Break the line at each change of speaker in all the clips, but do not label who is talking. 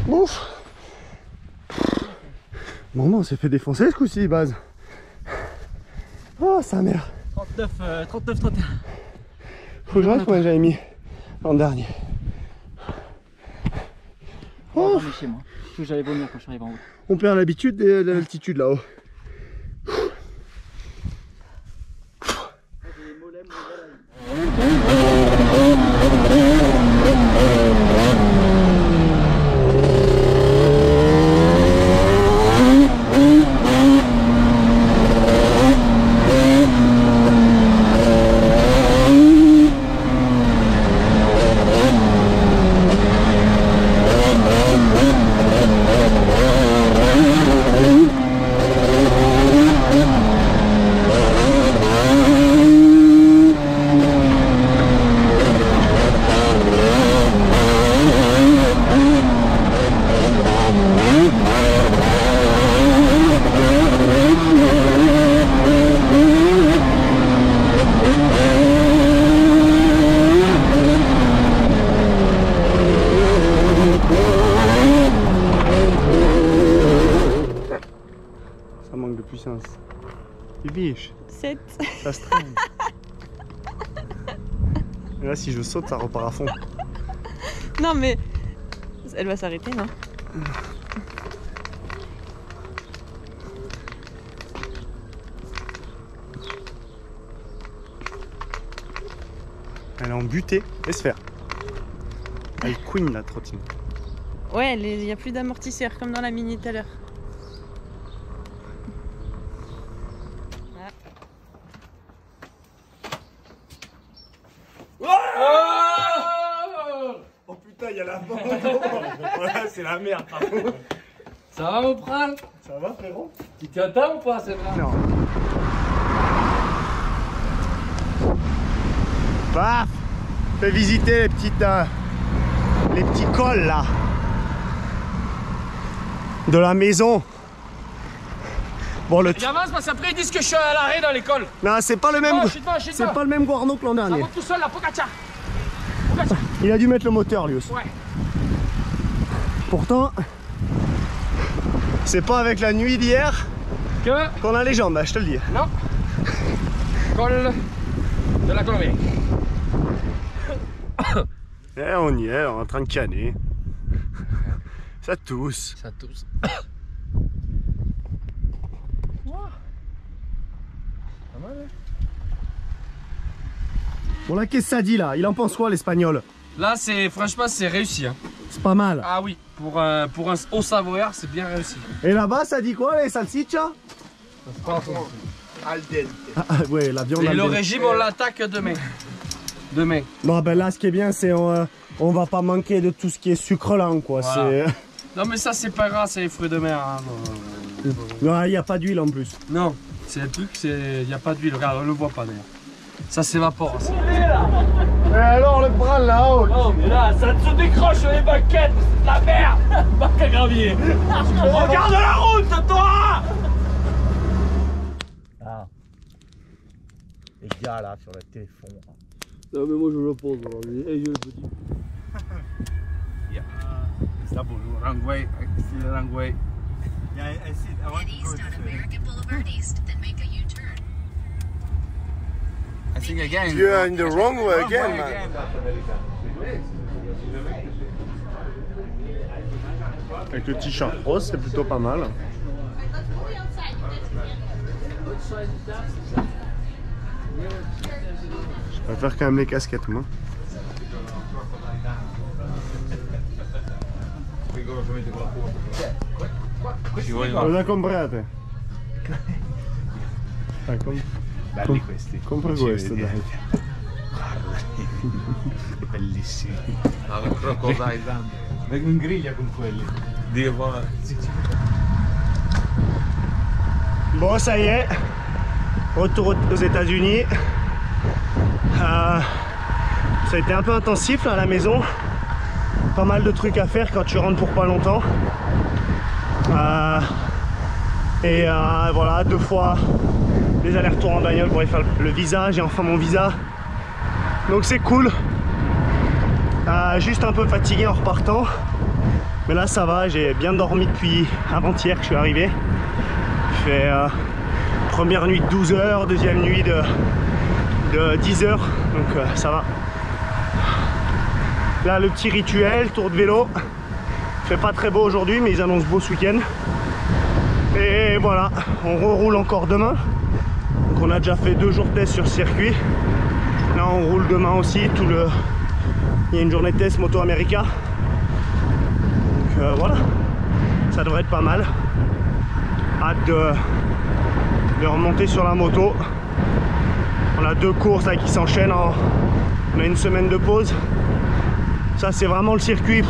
Ouf. Bon, on s'est fait défoncer ce coup-ci, base. Oh, sa mère.
39-31.
Faut que je reste combien j'avais mis l'an dernier.
Oh, j'en ai chez moi. Je trouve que j'allais vomir quand je suis arrivé en haut.
On perd l'habitude de l'altitude là-haut. Ça manque de puissance. Tu biches.
7.
Ça se traîne. Et là, si je saute, ça repart à fond.
Non mais elle va s'arrêter, non?
Elle est en butée. Laisse faire. Elle queen la trottinette.
Ouais, il n'y a plus d'amortisseur comme dans la Mini tout à l'heure.
Oh putain, il y a la bande. Voilà, c'est la merde.
Ça va mon pral?
Ça va, frérot?
Tu t'y attends ou pas, c'est vrai?
Non. Paf! Fais visiter les petits cols là. De la maison. Bon, le
J'avance parce qu'après ils disent que je suis à l'arrêt dans l'école.
non, c'est pas le même. C'est pas le même Guarno que l'an
Ça
dernier.
monte tout seul la Pogacar.
Il a dû mettre le moteur lui aussi.
Ouais.
Pourtant, c'est pas avec la nuit d'hier qu'on a les jambes, je te le dis.
Non. Col de la Colombie.
Eh, on y est, on est en train de canner. Ça tousse.
Ça tousse.
Bon là, qu'est-ce que ça dit là? Il en pense quoi l'espagnol?
Là, c'est franchement, c'est réussi. Hein.
C'est pas mal.
Ah oui, pour un haut savoyard, c'est bien réussi.
Et là-bas, ça dit quoi les salsiccia?
Al dente.
Ah, ouais, la viande.
Et
al
le
dente.
régime, on l'attaque demain. Demain.
Non, ben là, ce qui est bien, c'est on va pas manquer de tout ce qui est sucre lent, quoi.
Voilà. Non, mais ça, c'est pas grave, c'est les fruits de mer. Hein.
Non, il n'y a pas d'huile en plus.
Non, c'est le truc, il n'y a pas d'huile. Regarde, on le voit pas d'ailleurs. Ça s'évapore. Ça.
Et alors, le bras là-haut?
Oh, mais là, ça se décroche sur les baquettes, c'est de la merde. Bac à gravier. Regarde la route, toi.
Ah. Les gars là sur le téléphone.
Non, mais moi, je le pose aujourd'hui. Et je le dis.
Yeah. It's double wrong way. I see the wrong way. Yeah, I see. I want to go
East on American Boulevard East, then make a U-turn.
I think again.
You are in the wrong way again, man. Avec le t-shirt rose, c'est plutôt pas mal. Je préfère quand même les casquettes, moi. Cosa comprate?
Belli questi.
Compra questo, dai.
È bellissimo. No, crocodile vengo in griglia con quelli. Dio buono.
Bon, ça y est, retour aux États-Unis. Ça a été un peu intensif là, à la maison. Pas mal de trucs à faire quand tu rentres pour pas longtemps. Voilà, 2 fois les allers-retours en bagnole pour aller faire le visa. J'ai enfin mon visa. Donc c'est cool. Juste un peu fatigué en repartant. Mais là ça va, j'ai bien dormi depuis avant-hier que je suis arrivé. J'ai fait première nuit de 12 heures, deuxième nuit de 10 heures. Donc ça va. Là le petit rituel, tour de vélo. Il fait pas très beau aujourd'hui mais ils annoncent beau ce week-end. Et voilà, on reroule encore demain. Donc on a déjà fait 2 jours de test sur circuit. Là on roule demain aussi, il y a une journée de test Moto America. Donc voilà, ça devrait être pas mal. Hâte de remonter sur la moto. On a 2 courses là qui s'enchaînent, on a une semaine de pause. Ça c'est vraiment le circuit,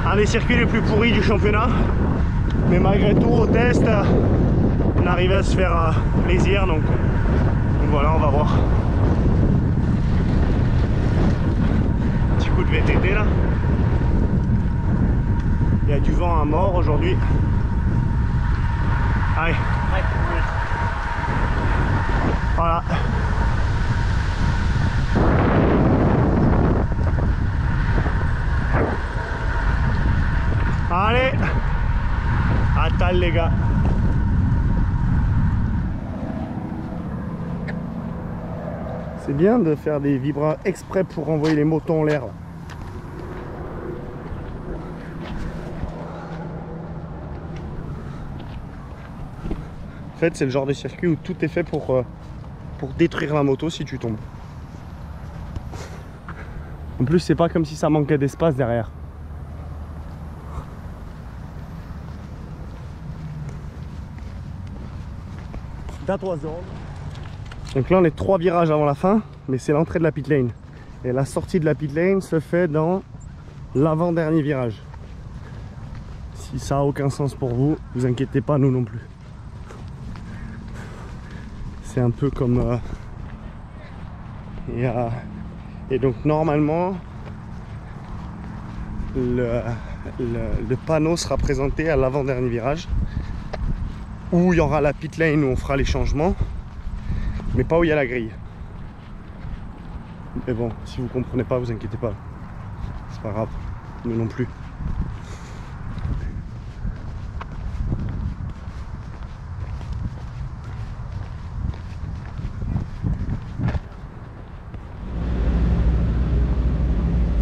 un des circuits les plus pourris du championnat. Mais malgré tout au test, on arrive à se faire plaisir, donc voilà, on va voir. Petit coup de VTT là. Il y a du vent à mort aujourd'hui. Allez. Voilà. Allez. Attends les gars. C'est bien de faire des vibras exprès pour envoyer les motos en l'air. En fait, c'est le genre de circuit où tout est fait pour détruire la moto si tu tombes. En plus, c'est pas comme si ça manquait d'espace derrière. Donc là on est 3 virages avant la fin, mais c'est l'entrée de la pit lane. Et la sortie de la pit lane se fait dans l'avant-dernier virage. Si ça a aucun sens pour vous, vous inquiétez pas, nous non plus. C'est un peu comme... Et donc normalement, le panneau sera présenté à l'avant-dernier virage, où il y aura la pit lane où on fera les changements, mais pas où il y a la grille. Mais bon, si vous comprenez pas, vous inquiétez pas, c'est pas grave, nous non plus.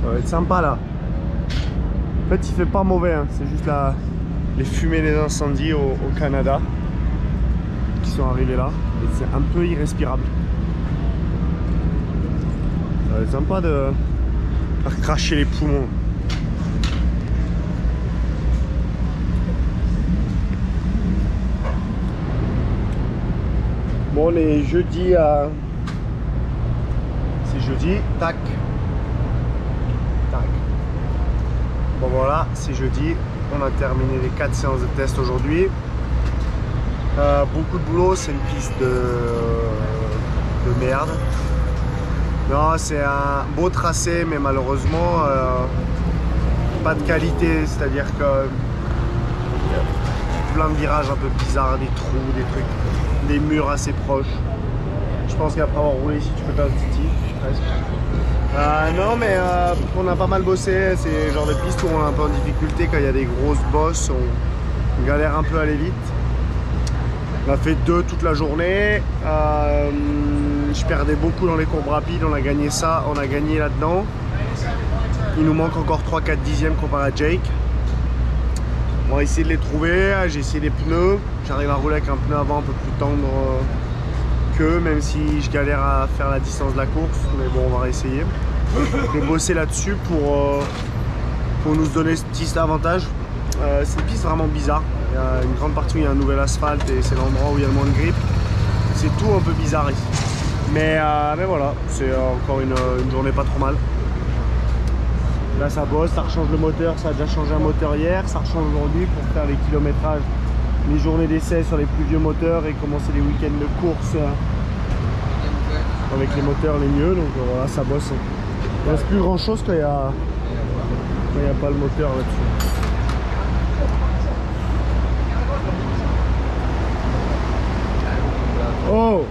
Ça va être sympa là. En fait il fait pas mauvais, hein. C'est juste les fumées des incendies au Canada qui sont arrivés là, et c'est un peu irrespirable. Ça va être sympa de faire cracher les poumons. Bon, on est jeudi à... C'est jeudi, tac. Tac. Bon voilà, c'est jeudi. On a terminé les 4 séances de test aujourd'hui. Beaucoup de boulot, c'est une piste de merde. Non, c'est un beau tracé, mais malheureusement, pas de qualité. C'est-à-dire que plein de virages un peu bizarres, des trous, des trucs, des murs assez proches. Je pense qu'après avoir roulé ici, tu peux faire le titi, presque. Non, mais on a pas mal bossé. C'est le genre de piste où on est un peu en difficulté quand il y a des grosses bosses. On galère un peu à aller vite. On a fait 2 toute la journée. Je perdais beaucoup dans les courbes rapides. On a gagné ça, on a gagné là-dedans. Il nous manque encore 3-4 dixièmes comparé à Jake. On va essayer de les trouver. J'ai essayé les pneus. J'arrive à rouler avec un pneu avant un peu plus tendre qu'eux, même si je galère à faire la distance de la course. Mais bon, on va réessayer. Je vais bosser là-dessus pour nous donner ce petit avantage. C'est une piste vraiment bizarre. Il y a une grande partie où il y a un nouvel asphalte et c'est l'endroit où il y a le moins de grip. C'est tout un peu bizarre ici. Mais voilà, c'est encore une journée pas trop mal. Là ça bosse, ça rechange le moteur, ça a déjà changé un moteur hier, ça rechange aujourd'hui pour faire les kilométrages les journées d'essai sur les plus vieux moteurs et commencer les week-ends de course avec les moteurs les mieux. Donc voilà, ça bosse. Il ne reste plus grand chose quand il n'y a pas le moteur là-dessus. Oh!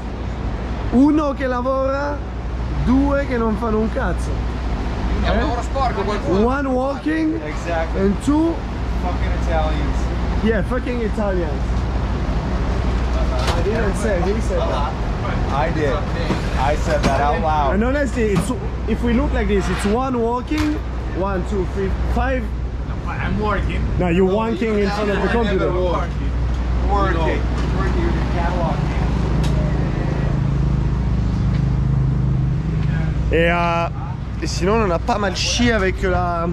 Uno che lavora, due che non fanno un cazzo.
È un lavoro sporco qualcuno.
One walking
Exactly.
and two,
Fucking Italians.
yeah, fucking Italians. I didn't say, he said that.
I did. I said that out loud.
And honestly, if we look like this, it's one walking, 1, 2, 3, 5.
I'm working.
No, you're walking in front of the computer.
Working. Working with the catalog.
Et sinon, on en a pas mal chié avec la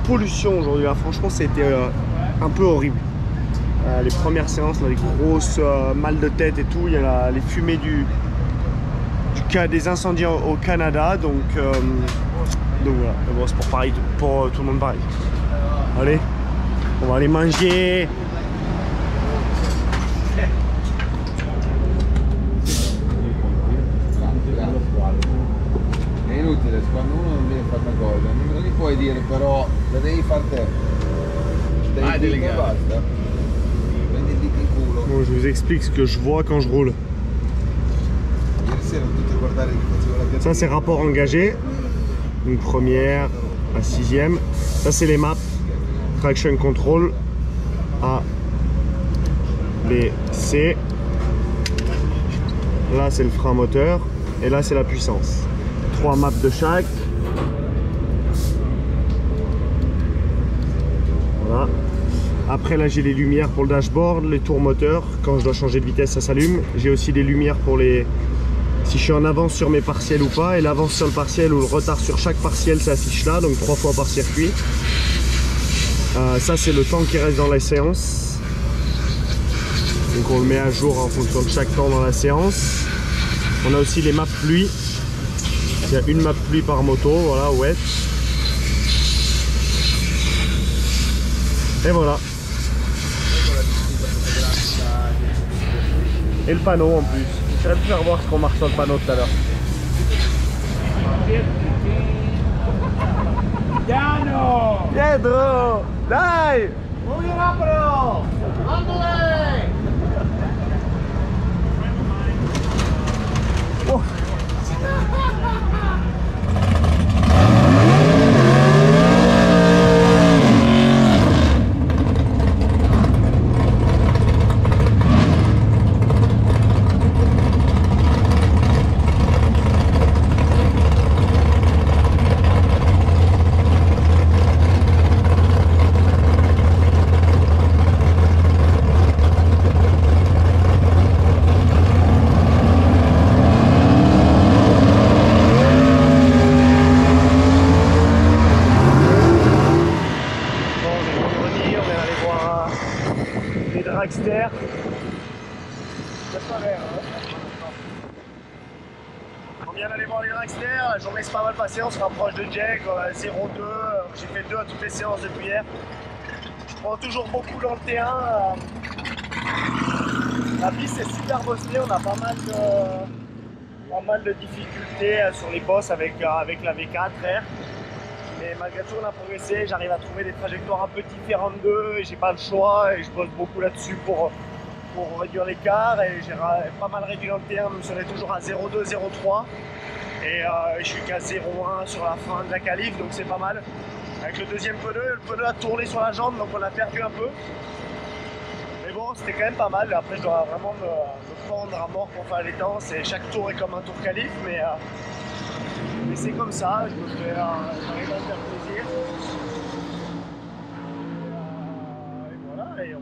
pollution aujourd'hui. Franchement, c'était un peu horrible. Les premières séances, on a des grosses mal de tête et tout. Il y a les fumées des incendies au Canada. Donc voilà. Mais bon, c'est pour pareil, pour tout le monde pareil. Allez, on va aller manger.
È inutile, quando uno non deve fare una cosa, non gli puoi dire però la devi fare te. Devi dire che basta. Prendi il dito in culo.
Bon, je vous explique ce que je vois quand je roule.
Ieri sera tutti a guardare che facevo la piazza.
Ça c'est rapport engagé, une première à 6e. Ça c'est les maps, traction control A, B, C. Là c'est le frein moteur et là c'est la puissance. 3 maps de chaque. Voilà. Après là j'ai les lumières pour le dashboard, les tours moteurs. Quand je dois changer de vitesse ça s'allume. J'ai aussi des lumières pour les... si je suis en avance sur mes partiels ou pas. Et l'avance sur le partiel ou le retard sur chaque partiel s'affiche là. Donc 3 fois par circuit. Ça c'est le temps qui reste dans la séance. Donc on le met à jour en fonction de chaque temps dans la séance. On a aussi les maps pluie. Il y a une map pluie par moto, voilà, wet. Et voilà. Et le panneau en plus. J'aurais pu faire voir ce qu'on marque sur le panneau tout à l'heure. Pietro! Dai! Muovi rapido! Andale! Oh. Dragster. On vient d'aller voir les Dragster, la journée s'est pas mal passée, on se rapproche de Jack, 0-2, j'ai fait 2 à toutes les séances depuis hier. Je prends toujours beaucoup dans le T1. La piste est super bossée, on a pas mal de difficultés sur les bosses avec la V4 R. Mais malgré tout on a progressé, j'arrive à trouver des trajectoires un peu différentes d'eux et j'ai pas le choix et je bosse beaucoup là-dessus pour réduire l'écart et j'ai pas mal réduit dans le T1, même si on est toujours à 0,2, 0,3 et je suis qu'à 0,1 sur la fin de la qualif donc c'est pas mal. Avec le deuxième pneu, le pneu a tourné sur la jambe donc on a perdu un peu. Mais bon c'était quand même pas mal, après je dois vraiment me prendre à mort pour faire les temps, chaque tour est comme un tour qualif mais c'est comme ça, j'arrive à me faire plaisir. Et voilà, et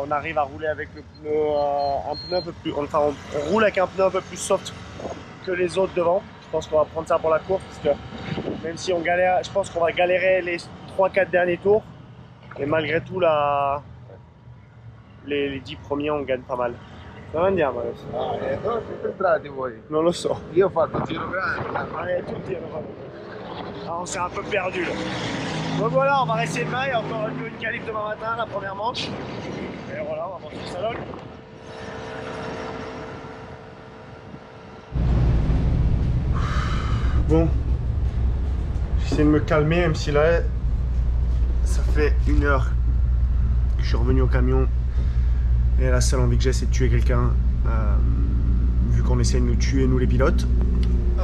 on arrive à rouler avec le pneu, un pneu un peu plus, enfin on roule avec un pneu un peu plus soft que les autres devant. Je pense qu'on va prendre ça pour la course parce que même si on galère, je pense qu'on va galérer les 3-4 derniers tours. Et malgré tout, les 10 premiers, on gagne pas mal. Dove andiamo adesso?
Dove siete entrati voi?
Non lo so.
Io ho fatto il giro grande.
Tutti hanno fatto. Ah, on s'est un peu perdu là. Donc voilà, on va rester demain, il y a encore une qualif demain matin, la première manche. Et voilà, on va monter le salon. Bon, j'essaie de me calmer, même si là, ça fait 1 heure que je suis revenu au camion. Et la seule envie que j'ai, c'est de tuer quelqu'un, vu qu'on essaie de nous tuer, nous les pilotes. Je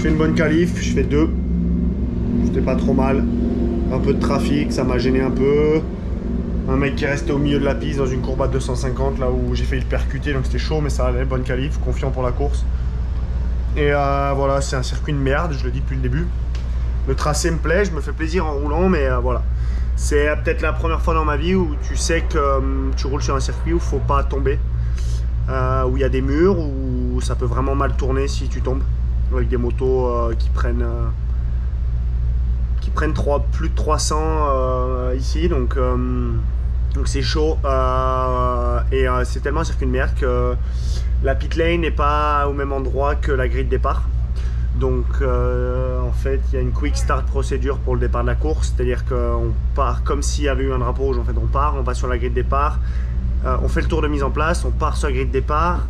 fais une bonne qualif, je fais 2. C'était pas trop mal. Un peu de trafic, ça m'a gêné un peu. Un mec qui est resté au milieu de la piste dans une courbe à 250, là où j'ai failli le percuter, donc c'était chaud, mais ça allait, bonne qualif, confiant pour la course. Et voilà, c'est un circuit de merde, je le dis depuis le début. Le tracé me plaît, je me fais plaisir en roulant, mais voilà. C'est peut-être la première fois dans ma vie où tu sais que tu roules sur un circuit où il ne faut pas tomber. Où il y a des murs, où ça peut vraiment mal tourner si tu tombes. Avec des motos qui prennent plus de 300 ici, donc c'est chaud. Et c'est tellement un circuit de merde que la pit lane n'est pas au même endroit que la grille de départ. Donc en fait il y a une quick start procédure pour le départ de la course, c'est-à-dire qu'on part comme s'il y avait eu un drapeau rouge. En fait on part, on va sur la grille de départ, on fait le tour de mise en place, on part sur la grille de départ,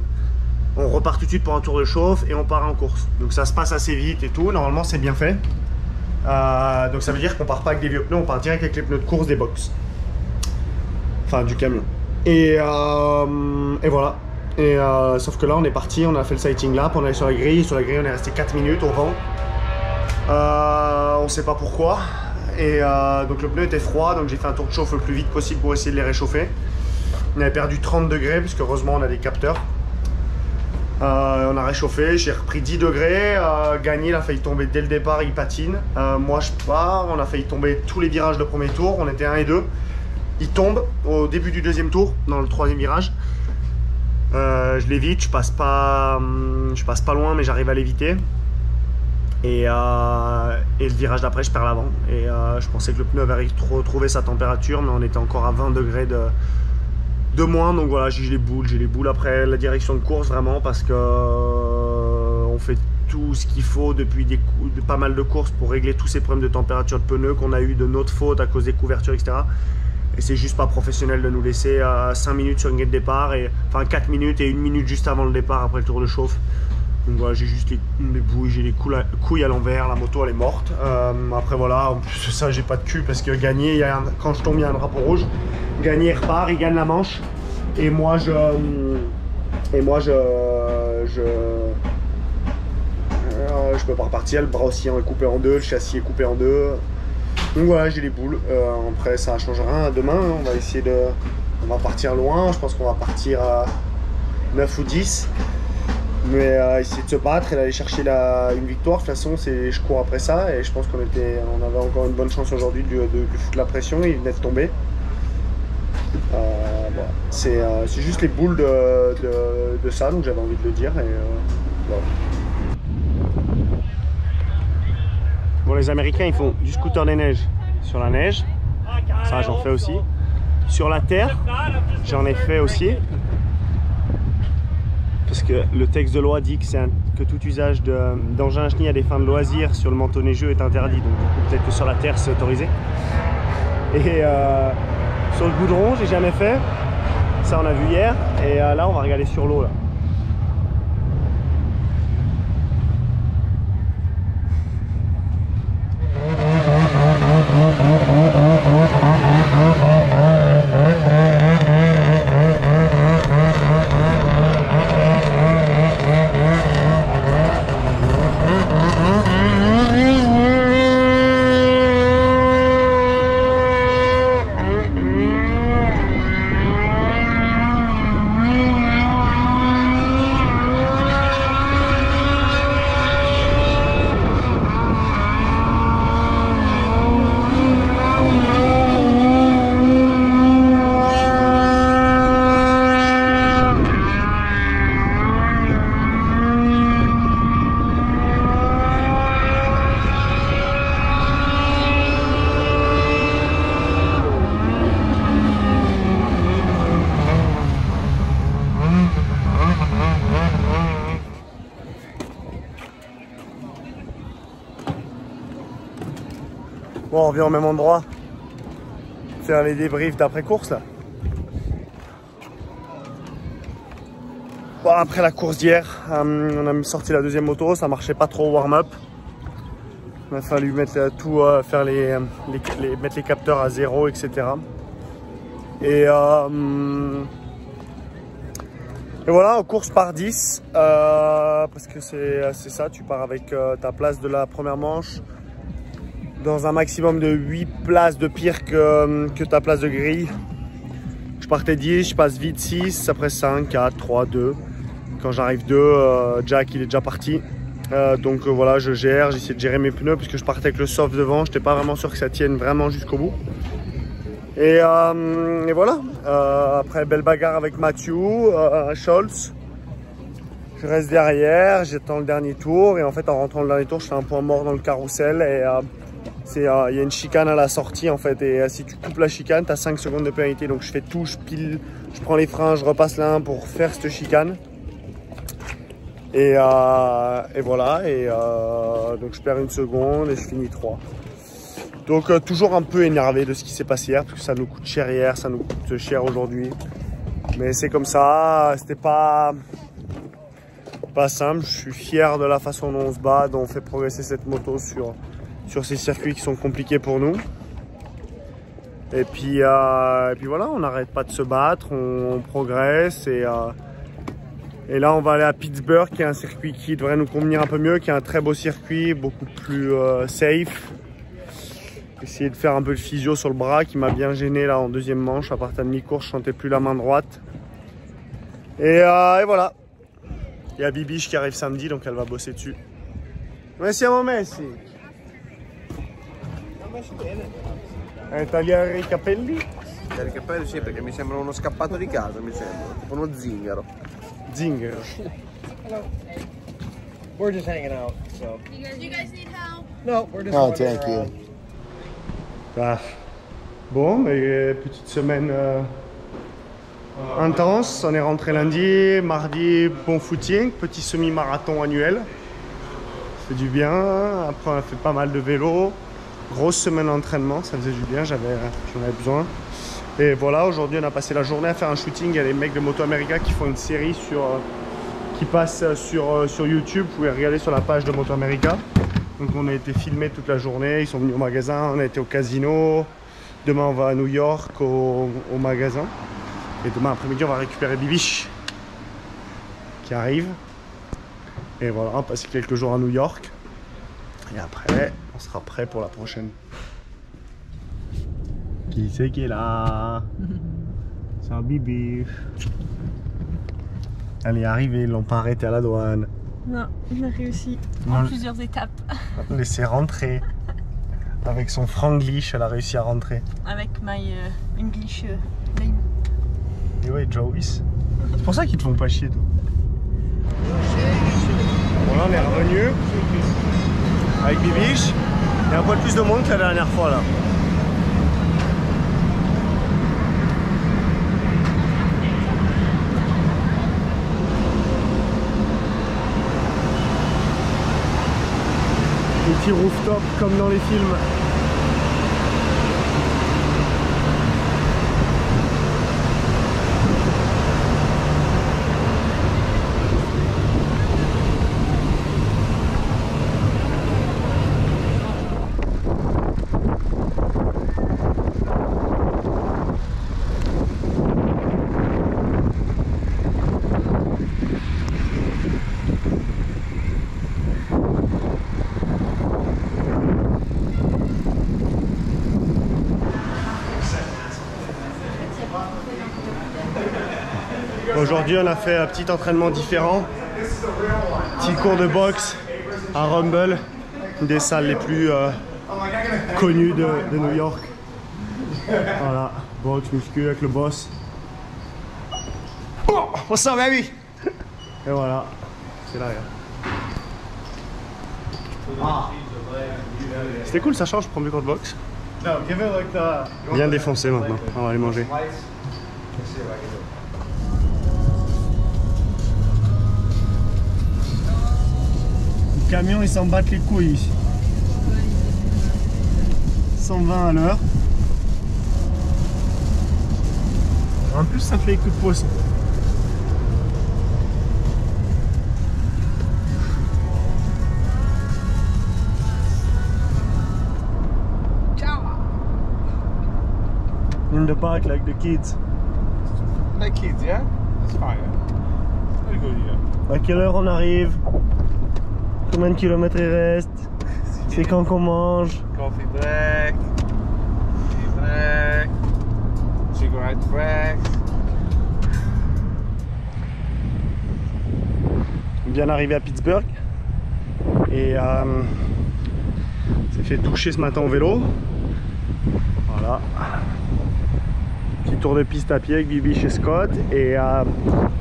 on repart tout de suite pour un tour de chauffe et on part en course. Donc ça se passe assez vite et tout, normalement c'est bien fait. Donc ça veut dire qu'on part pas avec des vieux pneus, on part direct avec les pneus de course des box. Enfin du camion. Et voilà. Et sauf que là on est parti, on a fait le sighting lap, on est allé sur la grille on est resté 4 minutes au vent. On sait pas pourquoi. Et donc le pneu était froid, donc j'ai fait un tour de chauffe le plus vite possible pour essayer de les réchauffer. On avait perdu 30 degrés, parce qu'heureusement on a des capteurs. On a réchauffé, j'ai repris 10 degrés, Gagné, il a failli tomber dès le départ, il patine. Moi je pars, on a failli tomber tous les virages de premier tour, on était 1 et 2. Il tombe au début du 2e tour, dans le 3e virage. Je l'évite, je passe pas loin, mais j'arrive à l'éviter. Et le virage d'après, je perds l'avant. Et je pensais que le pneu avait retrouvé sa température, mais on était encore à 20 degrés de moins. Donc voilà, j'ai les boules après la direction de course, vraiment, parce que on fait tout ce qu'il faut depuis pas mal de courses pour régler tous ces problèmes de température de pneus qu'on a eu de notre faute à cause des couvertures, etc. Et c'est juste pas professionnel de nous laisser 5 minutes sur une grille de départ, enfin 4 minutes et 1 minute juste avant le départ, après le tour de chauffe. Donc voilà, j'ai juste les bouilles, j'ai les couilles à l'envers, la moto elle est morte. Après voilà, en plus de ça j'ai pas de cul parce que Gagné, quand je tombe il y a un drapeau rouge. Gagné repart, il gagne la manche. Et moi je peux pas repartir, le bras oscillant est coupé en 2, le châssis est coupé en 2. Donc voilà, j'ai les boules. Après ça ne change rien. Demain on va essayer on va partir loin, je pense qu'on va partir à 9 ou 10. Mais essayer de se battre et d'aller chercher une victoire. De toute façon je cours après ça et je pense qu'on avait encore une bonne chance aujourd'hui de lui foutre la pression. Il venait de tomber. Voilà. C'est juste les boules de ça, donc j'avais envie de le dire. Et, voilà. Bon, les Américains ils font du scooter des neiges sur la neige, ça j'en fais aussi. Sur la terre, j'en ai fait aussi. Parce que le texte de loi dit que tout usage d'engins chenilles à des fins de loisirs sur le manteau neigeux est interdit. Donc peut-être que sur la terre c'est autorisé. Et sur le goudron, j'ai jamais fait. Ça on a vu hier. Et là on va regarder sur l'eau. Bon, on revient au même endroit. Faire les débriefs d'après-course là. Bon, après la course d'hier, on a sorti la deuxième moto, ça marchait pas trop au warm-up. Il a fallu mettre tout, faire mettre les capteurs à 0, etc. Et voilà, on course par 10, parce que c'est ça, tu pars avec ta place de la première manche dans un maximum de 8 places de pire que ta place de grille. Je partais 10, je passe vite 6, après 5, 4, 3, 2. Quand j'arrive 2, Jack il est déjà parti. Donc voilà, j'essaie de gérer mes pneus parce que je partais avec le soft devant, je n'étais pas vraiment sûr que ça tienne vraiment jusqu'au bout. Et voilà, après belle bagarre avec Mathieu, Scholz. Je reste derrière, j'attends le dernier tour et en fait en rentrant le dernier tour, je fais un point mort dans le carrousel et il y a une chicane à la sortie en fait et si tu coupes la chicane, tu as 5 secondes de pénalité. Donc je fais tout, je pile, je prends les freins, je repasse la 1 pour faire cette chicane. Et voilà, donc je perds 1 seconde et je finis 3. Donc toujours un peu énervé de ce qui s'est passé hier, parce que ça nous coûte cher hier, ça nous coûte cher aujourd'hui. Mais c'est comme ça, c'était pas simple. Je suis fier de la façon dont on se bat, dont on fait progresser cette moto sur ces circuits qui sont compliqués pour nous. Et puis voilà, on n'arrête pas de se battre, on progresse et là, on va aller à Pittsburgh, qui est un circuit qui devrait nous convenir un peu mieux, qui est un très beau circuit, beaucoup plus safe. Essayer de faire un peu de physio sur le bras, qui m'a bien gêné là en deuxième manche. À partir de mi-course, je sentais plus la main droite. Et voilà. Il y a Bibiche qui arrive samedi, donc elle va bosser dessus. Merci à mon Messi. Tagliare i capelli?
I capelli sì, perché mi sembra uno scappato di casa, mi sembra, tipo uno zingaro.
Zingaro.
We're just hanging out, so.
You guys need help?
No, we're just.
No, thank you.
Ah. Bon, petite semaine intense. On est rentré lundi, mardi, bon footing, petit semi-marathon annuel. Ça fait du bien. Après, on a fait pas mal de vélo. Grosse semaine d'entraînement, ça faisait du bien, j'en avais besoin. Et voilà, aujourd'hui on a passé la journée à faire un shooting. Il y a les mecs de Moto America qui font une série qui passe sur YouTube. Vous pouvez regarder sur la page de Moto America. Donc on a été filmés toute la journée, ils sont venus au magasin, on a été au casino. Demain on va à New York au magasin. Et demain après-midi on va récupérer Bibiche qui arrive. Et voilà, on va passer quelques jours à New York. Et après, on sera prêt pour la prochaine. Qui c'est qui est là? C'est un Bibiche. Elle est arrivée, ils l'ont pas arrêté à la douane.
Non, on a réussi en plusieurs étapes.
Laissez rentrer. Avec son franglish, elle a réussi à rentrer.
Avec my English name.
Et ouais, Joyce. C'est pour ça qu'ils te font pas chier, toi. Bon, là, on est revenu avec Bibiche. Il y a un peu plus de monde que la dernière fois, là. Petit rooftop comme dans les films. Aujourd'hui, on a fait un petit entraînement différent. Petit cours de boxe à Rumble, une des salles les plus connues de New York. Voilà, boxe, muscu avec le boss. Oh, what's up, baby? Et voilà, c'est là. C'était cool, ça change, je prends du cours de boxe. Bien défoncé maintenant, on va aller manger. Les camions ils s'en battent les couilles ici. 120 à l'heure. En plus, ça fait coup de poisson. In the park like the kids.
Like kids, yeah? That's fine. Very good, yeah.
À quelle heure on arrive? Combien de kilomètres il reste? C'est quand qu'on mange?
Coffee break. Tea break. Cigarette break.
Bien arrivé à Pittsburgh et s'est fait toucher ce matin au vélo. Voilà. Petit tour de piste à pied avec Bibi chez Scott et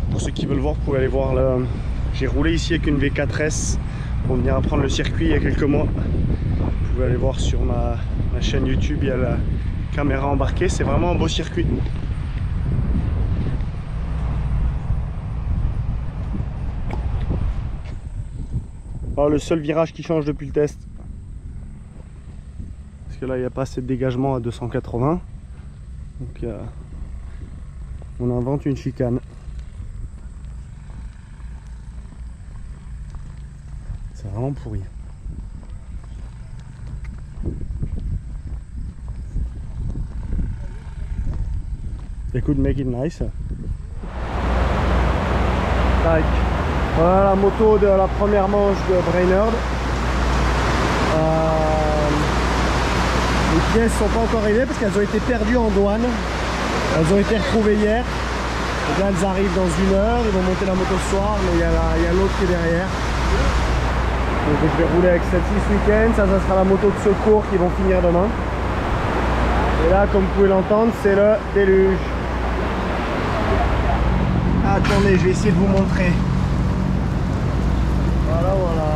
pour ceux qui veulent voir, vous pouvez aller voir le... J'ai roulé ici avec une V4S pour venir apprendre le circuit il y a quelques mois. Vous pouvez aller voir sur ma chaîne YouTube, il y a la caméra embarquée, c'est vraiment un beau circuit. Oh, le seul virage qui change depuis le test. Parce que là il n'y a pas assez de dégagement à 280. Donc on invente une chicane. C'est vraiment pourri. Écoute, make it nice. Tac. Voilà la moto de la première manche de Brainerd. Les pièces sont pas encore arrivées parce qu'elles ont été perdues en douane. Elles ont été retrouvées hier. Et là elles arrivent dans 1 heure. Ils vont monter la moto ce soir, mais il y a l'autre qui est derrière. Donc je vais rouler avec celle-ci ce week-end. Ça sera la moto de secours qui vont finir demain. Et là, comme vous pouvez l'entendre, c'est le déluge. Attendez, je vais essayer de vous montrer. Voilà, voilà.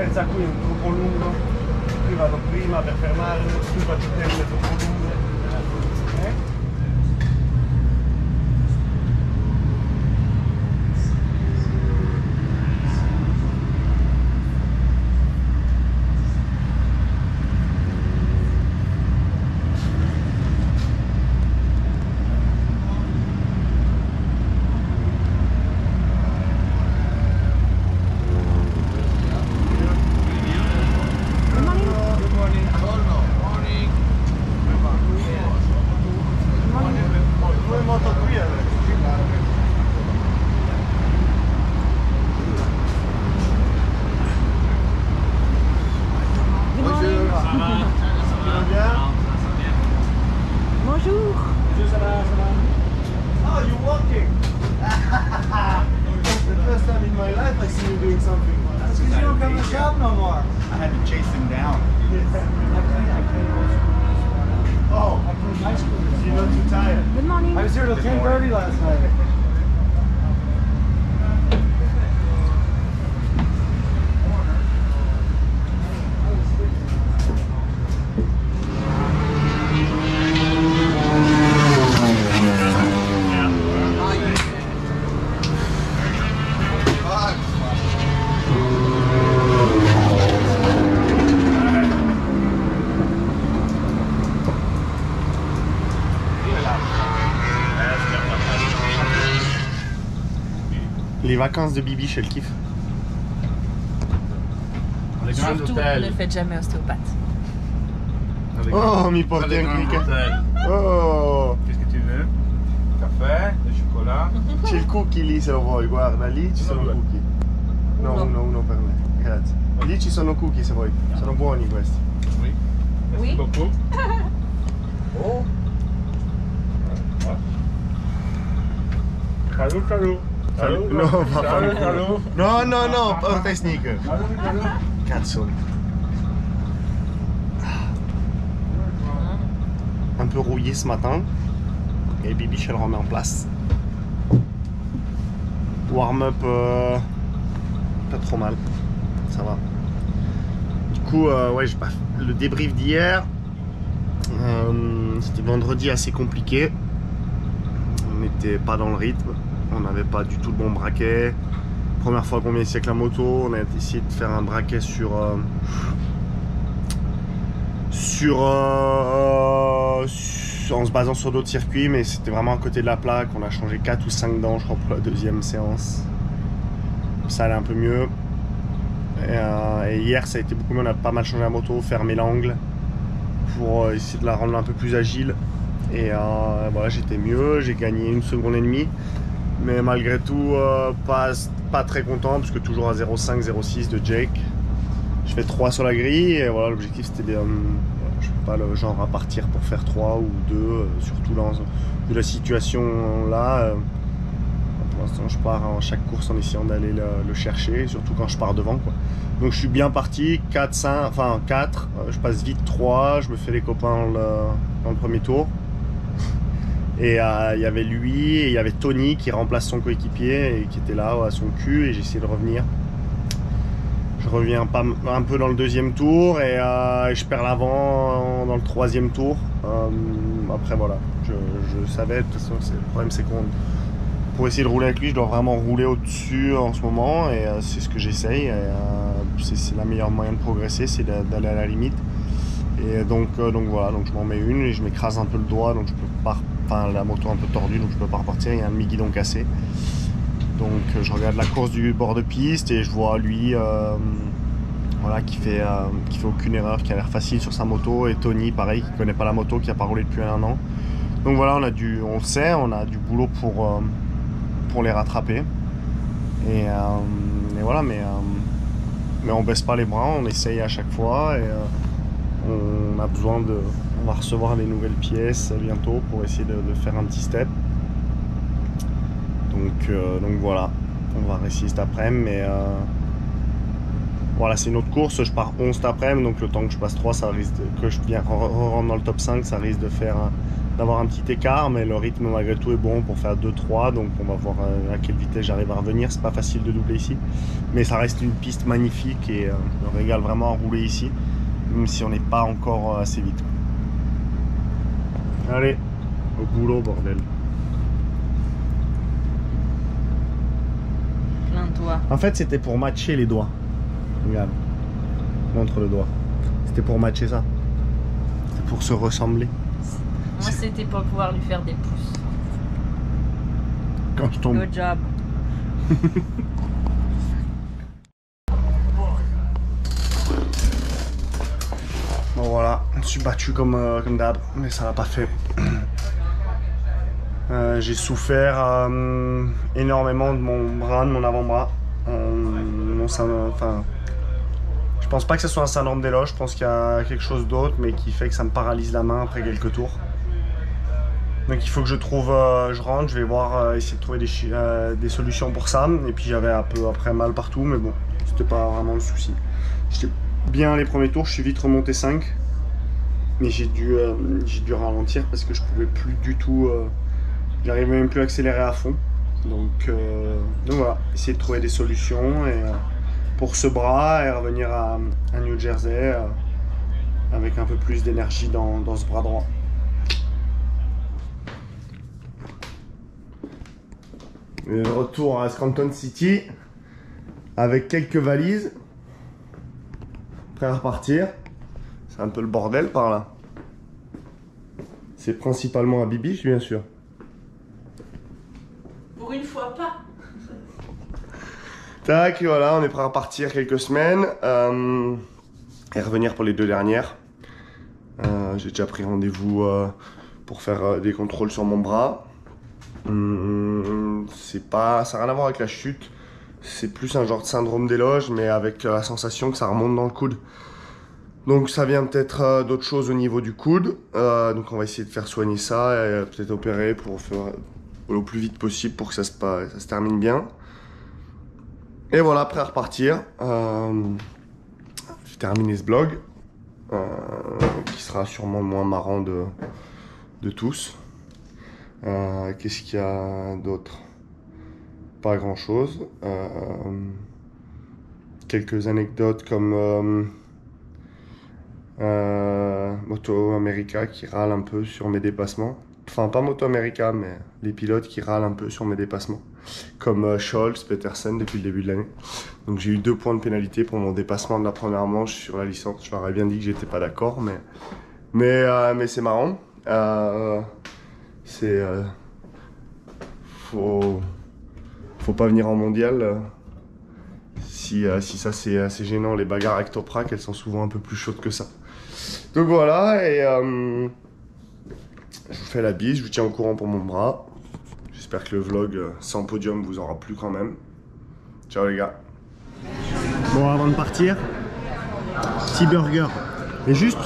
terza qui è troppo lungo, qui vado prima per fermarmi, qui faccio terza troppo lungo.
Bonjour.
Oh, you're walking! The first time in my life I see you doing something. That's because you don't come to the shop no more.
I had to chase him down.
Oh, you're not too tired.
Good morning.
I was here till 10:30 last night. Les vacances de Bibi chez le kiff.
Les grands
Surtout,
hôtels.
ne faites jamais ostéopathe.
Oh, mi porti
Les
anche il
grands
caffè.
hôtels.
Oh,
Qu'est-ce que tu veux? Café, du chocolat.
c'è il cookie lì se lo vuoi, guarda, lì ci sono
Due.
cookie. No, uno per me, grazie. Lì ci sono cookie se vuoi, sono buoni questi.
Oui. Merci
Oui.
beaucoup. Oh. Salut, salut. Salut,
No,
salut,
vaffanculo.
salut.
No, no, no, porta i sneaker.
Salut, salut.
Cazzo. Un peu rouillé ce matin. Et Bibi, elle remet en place. Warm-up, pas trop mal. Ça va. Du coup, ouais, le débrief d'hier. C'était vendredi assez compliqué. On n'était pas dans le rythme. On n'avait pas du tout le bon braquet. Première fois qu'on vient ici avec la moto, on a essayé de faire un braquet en se basant sur d'autres circuits, mais c'était vraiment à côté de la plaque. On a changé 4 ou 5 dents, je crois, pour la deuxième séance. Ça allait un peu mieux. Et hier, ça a été beaucoup mieux. On a pas mal changé la moto, fermé l'angle pour essayer de la rendre un peu plus agile. Et voilà, j'étais mieux. J'ai gagné 1 seconde et demie. Mais malgré tout, pas très content, parce que toujours à 0,5, 0,6 de Jake. Je fais 3 sur la grille, et voilà, l'objectif c'était de... je suis pas le genre à partir pour faire 3 ou 2, surtout dans vu la situation là. Pour l'instant, je pars en chaque course en essayant d'aller le chercher, surtout quand je pars devant, quoi. Donc je suis bien parti, 4, 5, enfin 4, je passe vite 3, je me fais les copains dans le premier tour. Et il y avait lui et il y avait Tony qui remplace son coéquipier et qui était là à son cul, et j'ai essayé de revenir. Je reviens un peu dans le deuxième tour et je perds l'avant dans le troisième tour. Après voilà, je savais, de toute façon le problème c'est qu'on pour essayer de rouler avec lui, je dois vraiment rouler au-dessus en ce moment, et c'est ce que j'essaye. C'est la meilleure moyen de progresser, c'est d'aller à la limite. Et donc voilà, donc je m'en mets une et je m'écrase un peu le doigt, donc je peux pas, enfin la moto un peu tordue, donc je peux pas repartir. Il y a un demi-guidon cassé. Donc je regarde la course du bord de piste et je vois lui voilà, qui fait aucune erreur, qui a l'air facile sur sa moto, et Tony pareil, qui connaît pas la moto, qui a pas roulé depuis 1 an. Donc voilà, on a du boulot pour les rattraper. Et voilà, mais on baisse pas les bras, on essaye à chaque fois, et on a besoin on va recevoir des nouvelles pièces bientôt pour essayer de faire un petit step. Donc voilà, on va réussir cet après-midi, mais voilà, c'est une autre course. Je pars 11 cet après-midi, donc le temps que je passe 3, ça risque que je viens rentre dans le top 5, ça risque d'avoir un petit écart, mais le rythme malgré tout est bon pour faire 2-3, donc on va voir à quelle vitesse j'arrive à revenir. C'est pas facile de doubler ici, mais ça reste une piste magnifique et je me régale vraiment à rouler ici, même si on n'est pas encore assez vite. Allez, au boulot bordel.
Plein de doigts.
En fait, c'était pour matcher les doigts. Regarde, montre le doigt. C'était pour matcher ça. C'est pour se ressembler.
Moi, c'était pour pouvoir lui faire des pouces.
Quand je tombe.
Good job.
Bon voilà, je suis battu comme d'hab, mais ça l'a pas fait. J'ai souffert énormément de mon bras, de mon avant-bras. Je pense pas que ce soit un syndrome d'éloge, je pense qu'il y a quelque chose d'autre, mais qui fait que ça me paralyse la main après quelques tours. Donc il faut que je trouve, je rentre, je vais voir, essayer de trouver des solutions pour ça. Et puis j'avais un peu après mal partout, mais bon, c'était pas vraiment le souci. J'étais bien les premiers tours, je suis vite remonté 5. Mais j'ai dû ralentir parce que je pouvais plus du tout, j'arrivais même plus à accélérer à fond. Donc voilà, essayer de trouver des solutions pour ce bras et revenir à New Jersey avec un peu plus d'énergie dans ce bras droit. Et retour à Scranton City avec quelques valises, prêt à repartir. C'est un peu le bordel par là. C'est principalement à Bibiche, bien sûr.
Pour une fois pas.
Tac, voilà, on est prêt à repartir quelques semaines et revenir pour les 2 dernières. J'ai déjà pris rendez-vous pour faire des contrôles sur mon bras. C'est pas, ça n'a rien à voir avec la chute. C'est plus un genre de syndrome d'éloge, mais avec la sensation que ça remonte dans le coude. Donc ça vient peut-être d'autres choses au niveau du coude. Donc on va essayer de faire soigner ça et peut-être opérer pour faire au plus vite possible pour que ça se termine bien. Et voilà, prêt à repartir. J'ai terminé ce vlog, qui sera sûrement le moins marrant de tous. Qu'est-ce qu'il y a d'autre? Pas grand chose. Quelques anecdotes comme Moto America qui râle un peu sur mes dépassements. Enfin, pas Moto America, mais les pilotes qui râlent un peu sur mes dépassements. Comme Scholz, Petersen depuis le début de l'année. Donc j'ai eu 2 points de pénalité pour mon dépassement de la première manche sur la licence. Je leur ai bien dit que j'étais pas d'accord, mais c'est marrant. Faut pas venir en mondial si ça c'est assez gênant. Les bagarres avec Toprak, elles sont souvent un peu plus chaudes que ça. Donc voilà, et je vous fais la bise, je vous tiens au courant pour mon bras. J'espère que le vlog sans podium vous aura plu quand même. Ciao les gars. Bon, avant de partir, petit burger. Et juste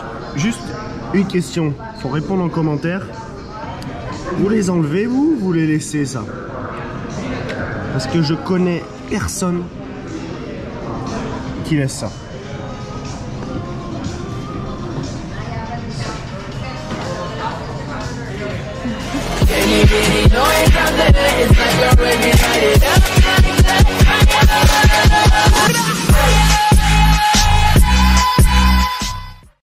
une question, faut répondre en commentaire. Vous les enlevez vous les laissez ça? Parce que je connais personne qui laisse ça.
No, it's not that it's like already